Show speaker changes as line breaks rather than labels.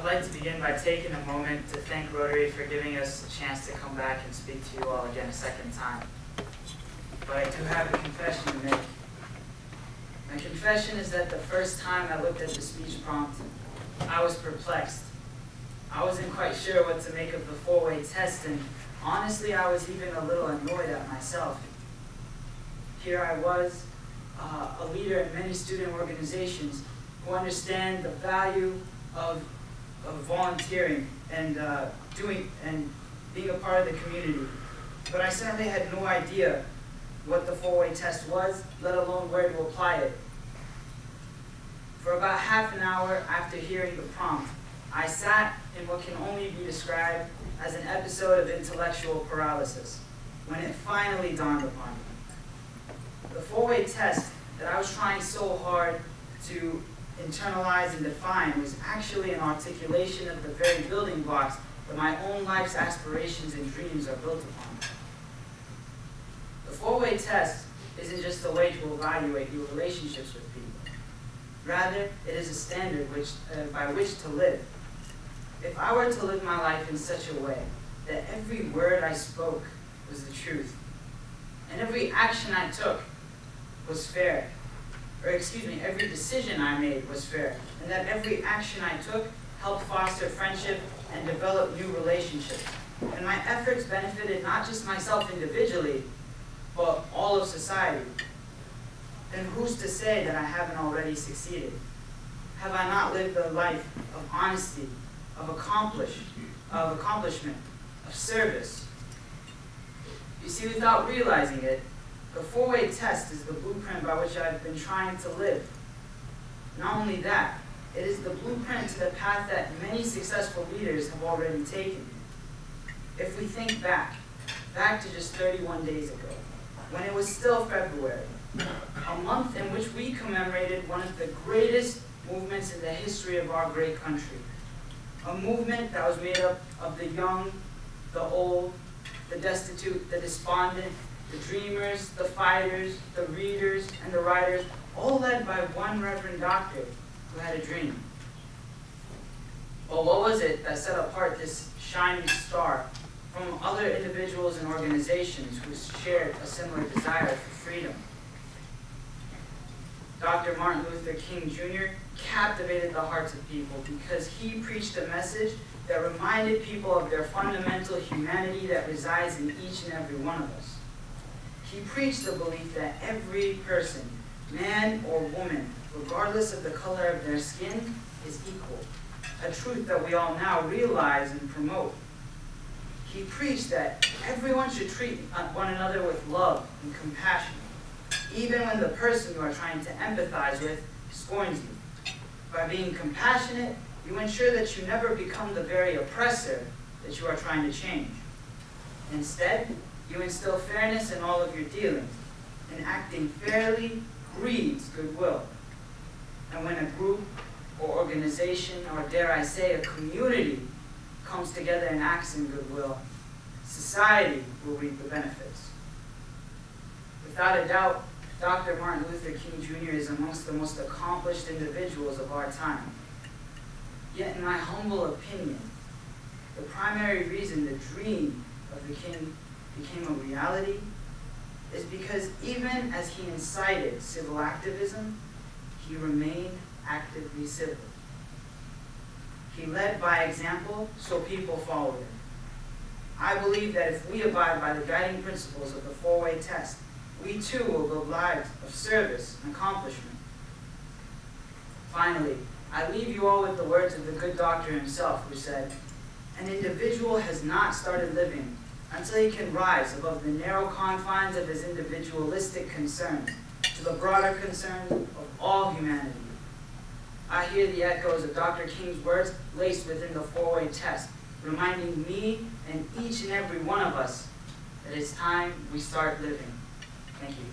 I'd like to begin by taking a moment to thank Rotary for giving us a chance to come back and speak to you all again a second time. But I do have a confession to make. My confession is that the first time I looked at the speech prompt, I was perplexed. I wasn't quite sure what to make of the four-way test, and honestly, I was even a little annoyed at myself. Here I was, a leader in many student organizations who understand the value of volunteering and being a part of the community. But I certainly had no idea what the four-way test was, let alone where to apply it. For about half an hour after hearing the prompt, I sat in what can only be described as an episode of intellectual paralysis, when it finally dawned upon me. The four-way test that I was trying so hard to internalize and define was actually an articulation of the very building blocks that my own life's aspirations and dreams are built upon. The four-way test isn't just a way to evaluate your relationships with people. Rather, it is a standard by which to live. If I were to live my life in such a way that every word I spoke was the truth, and every action I took was fair, every decision I made was fair, and that every action I took helped foster friendship and develop new relationships, and my efforts benefited not just myself individually, but all of society, then who's to say that I haven't already succeeded? Have I not lived a life of honesty, of accomplishment, of service? You see, without realizing it, the four-way test is the blueprint by which I've been trying to live. Not only that, it is the blueprint to the path that many successful leaders have already taken. If we think back to just 31 days ago, when it was still February, a month in which we commemorated one of the greatest movements in the history of our great country. A movement that was made up of the young, the old, the destitute, the despondent, the dreamers, the fighters, the readers, and the writers, all led by one Reverend Doctor who had a dream. But what was it that set apart this shining star from other individuals and organizations who shared a similar desire for freedom? Dr. Martin Luther King Jr. captivated the hearts of people because he preached a message that reminded people of their fundamental humanity that resides in each and every one of us. He preached the belief that every person, man or woman, regardless of the color of their skin, is equal, a truth that we all now realize and promote. He preached that everyone should treat one another with love and compassion, even when the person you are trying to empathize with scorns you. By being compassionate, you ensure that you never become the very oppressor that you are trying to change. Instead, you instill fairness in all of your dealings, and acting fairly breeds goodwill. And when a group or organization, or dare I say, a community comes together and acts in goodwill, society will reap the benefits. Without a doubt, Dr. Martin Luther King Jr. is amongst the most accomplished individuals of our time. Yet, in my humble opinion, the primary reason the dream of the King became a reality is because even as he incited civil activism, he remained actively civil. He led by example, so people followed him. I believe that if we abide by the guiding principles of the four-way test, we too will live lives of service and accomplishment. Finally, I leave you all with the words of the good doctor himself, who said, "An individual has not started living until he can rise above the narrow confines of his individualistic concerns to the broader concerns of all humanity." I hear the echoes of Dr. King's words laced within the four-way test, reminding me and each and every one of us that it's time we start living. Thank you.